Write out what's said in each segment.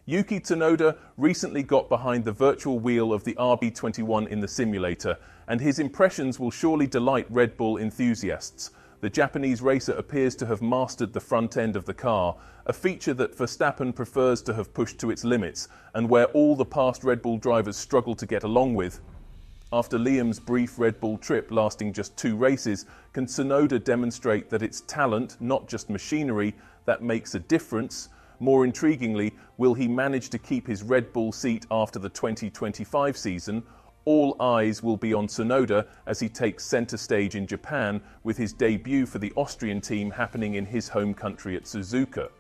Yuki Tsunoda recently got behind the virtual wheel of the RB21 in the simulator, and his impressions will surely delight Red Bull enthusiasts. The Japanese racer appears to have mastered the front end of the car, a feature that Verstappen prefers to have pushed to its limits, and where all the past Red Bull drivers struggle to get along with. After Liam's brief Red Bull trip lasting just 2 races, can Tsunoda demonstrate that it's talent, not just machinery, that makes a difference? More intriguingly, will he manage to keep his Red Bull seat after the 2025 season? All eyes will be on Tsunoda as he takes centre stage in Japan, with his debut for the Austrian team happening in his home country at Suzuka.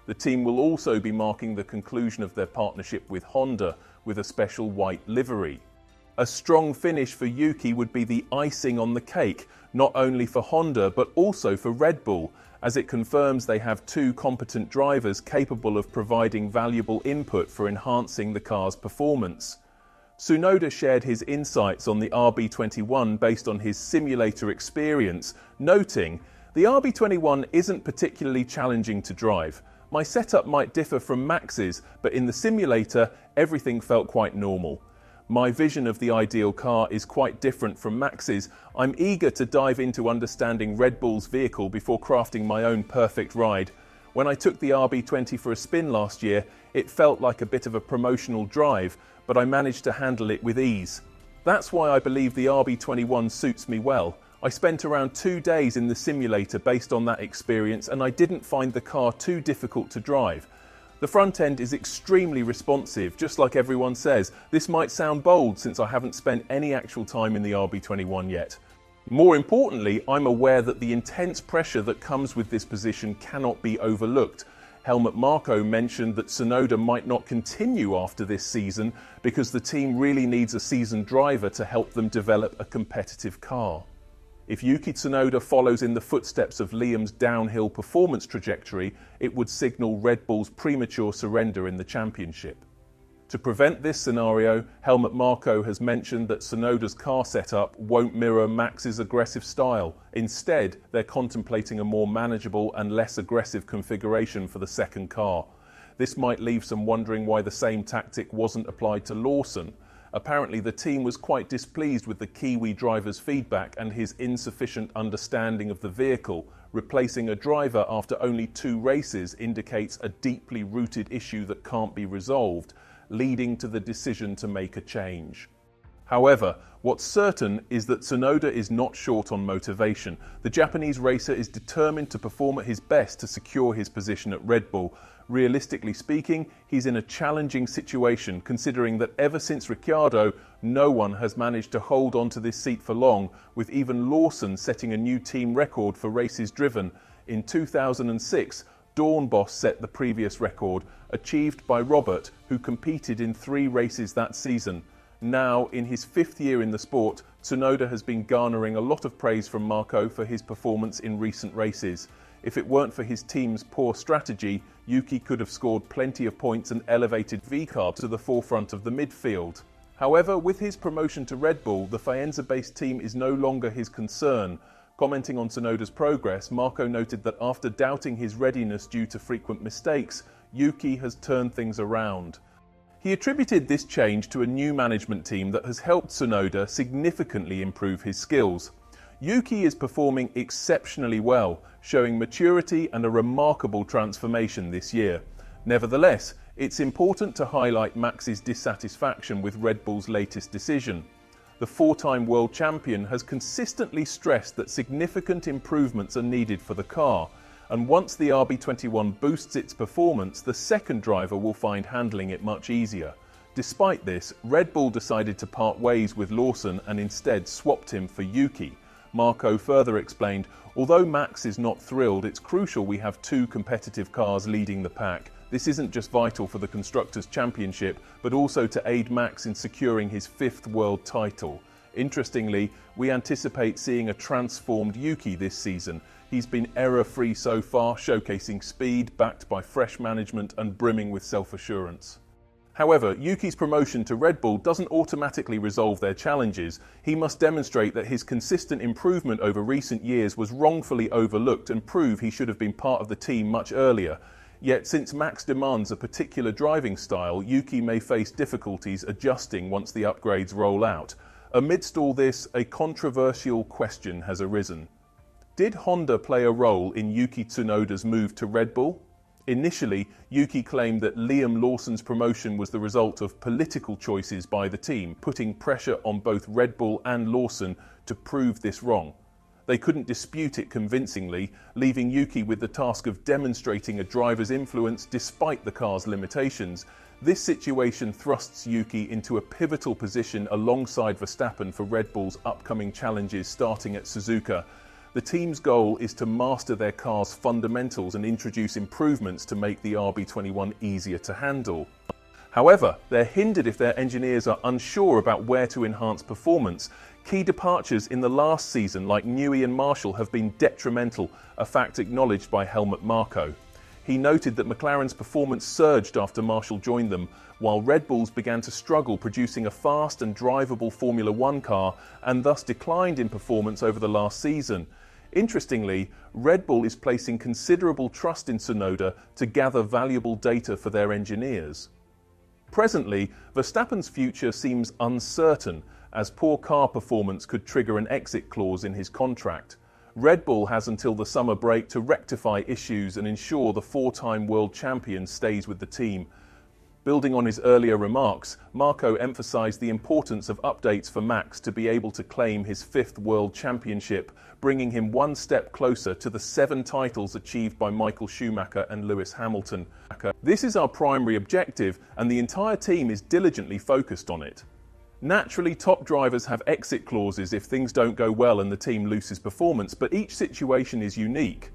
The team will also be marking the conclusion of their partnership with Honda with a special white livery. A strong finish for Yuki would be the icing on the cake, not only for Honda but also for Red Bull, as it confirms they have 2 competent drivers capable of providing valuable input for enhancing the car's performance. Tsunoda shared his insights on the RB21 based on his simulator experience, noting, "The RB21 isn't particularly challenging to drive. My setup might differ from Max's, but in the simulator, everything felt quite normal. My vision of the ideal car is quite different from Max's. I'm eager to dive into understanding Red Bull's vehicle before crafting my own perfect ride. When I took the RB20 for a spin last year, it felt like a bit of a promotional drive, but I managed to handle it with ease. That's why I believe the RB21 suits me well. I spent around 2 days in the simulator based on that experience, and I didn't find the car too difficult to drive. The front end is extremely responsive, just like everyone says. This might sound bold since I haven't spent any actual time in the RB21 yet. More importantly, I'm aware that the intense pressure that comes with this position cannot be overlooked. Helmut Marko mentioned that Tsunoda might not continue after this season because the team really needs a seasoned driver to help them develop a competitive car. If Yuki Tsunoda follows in the footsteps of Liam's downhill performance trajectory, it would signal Red Bull's premature surrender in the championship. To prevent this scenario, Helmut Marko has mentioned that Tsunoda's car setup won't mirror Max's aggressive style. Instead, they're contemplating a more manageable and less aggressive configuration for the second car. This might leave some wondering why the same tactic wasn't applied to Lawson. Apparently, the team was quite displeased with the Kiwi driver's feedback and his insufficient understanding of the vehicle. Replacing a driver after only 2 races indicates a deeply rooted issue that can't be resolved, leading to the decision to make a change. However, what's certain is that Tsunoda is not short on motivation. The Japanese racer is determined to perform at his best to secure his position at Red Bull. Realistically speaking, he's in a challenging situation, considering that ever since Ricciardo, no one has managed to hold on to this seat for long, with even Lawson setting a new team record for races driven. In 2006, Dornbos set the previous record, achieved by Robert, who competed in 3 races that season. Now, in his 5th year in the sport, Tsunoda has been garnering a lot of praise from Marko for his performance in recent races. If it weren't for his team's poor strategy, Yuki could have scored plenty of points and elevated VCARB to the forefront of the midfield. However, with his promotion to Red Bull, the Faenza-based team is no longer his concern. Commenting on Tsunoda's progress, Marko noted that after doubting his readiness due to frequent mistakes, Yuki has turned things around. He attributed this change to a new management team that has helped Tsunoda significantly improve his skills. Yuki is performing exceptionally well, showing maturity and a remarkable transformation this year. Nevertheless, it's important to highlight Max's dissatisfaction with Red Bull's latest decision. The 4-time world champion has consistently stressed that significant improvements are needed for the car, and once the RB21 boosts its performance, the second driver will find handling it much easier. Despite this, Red Bull decided to part ways with Lawson and instead swapped him for Yuki. Marko further explained, "Although Max is not thrilled, it's crucial we have 2 competitive cars leading the pack. This isn't just vital for the Constructors' Championship, but also to aid Max in securing his 5th world title." Interestingly, we anticipate seeing a transformed Yuki this season. He's been error-free so far, showcasing speed, backed by fresh management and brimming with self-assurance. However, Yuki's promotion to Red Bull doesn't automatically resolve their challenges. He must demonstrate that his consistent improvement over recent years was wrongfully overlooked and prove he should have been part of the team much earlier. Yet since Max demands a particular driving style, Yuki may face difficulties adjusting once the upgrades roll out. Amidst all this, a controversial question has arisen. Did Honda play a role in Yuki Tsunoda's move to Red Bull? Initially, Yuki claimed that Liam Lawson's promotion was the result of political choices by the team, putting pressure on both Red Bull and Lawson to prove this wrong. They couldn't dispute it convincingly, leaving Yuki with the task of demonstrating a driver's influence despite the car's limitations. This situation thrusts Yuki into a pivotal position alongside Verstappen for Red Bull's upcoming challenges starting at Suzuka. The team's goal is to master their car's fundamentals and introduce improvements to make the RB21 easier to handle. However, they're hindered if their engineers are unsure about where to enhance performance. Key departures in the last season, like Newey and Marshall, have been detrimental, a fact acknowledged by Helmut Marko. He noted that McLaren's performance surged after Marshall joined them, while Red Bull's began to struggle producing a fast and drivable Formula One car and thus declined in performance over the last season. Interestingly, Red Bull is placing considerable trust in Tsunoda to gather valuable data for their engineers. Presently, Verstappen's future seems uncertain, as poor car performance could trigger an exit clause in his contract. Red Bull has until the summer break to rectify issues and ensure the four-time world champion stays with the team. Building on his earlier remarks, Marko emphasized the importance of updates for Max to be able to claim his fifth world championship, bringing him one step closer to the 7 titles achieved by Michael Schumacher and Lewis Hamilton. This is our primary objective, and the entire team is diligently focused on it. Naturally, top drivers have exit clauses if things don't go well and the team loses performance, but each situation is unique.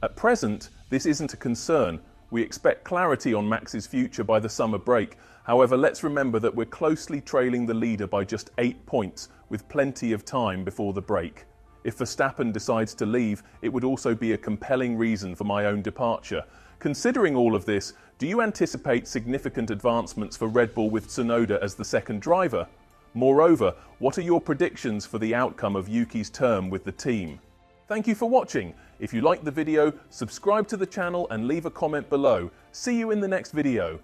At present, this isn't a concern. We expect clarity on Max's future by the summer break. However, let's remember that we're closely trailing the leader by just 8 points, with plenty of time before the break. If Verstappen decides to leave, it would also be a compelling reason for my own departure. Considering all of this, do you anticipate significant advancements for Red Bull with Tsunoda as the second driver? Moreover, what are your predictions for the outcome of Yuki's term with the team? Thank you for watching. If you liked the video, subscribe to the channel and leave a comment below. See you in the next video.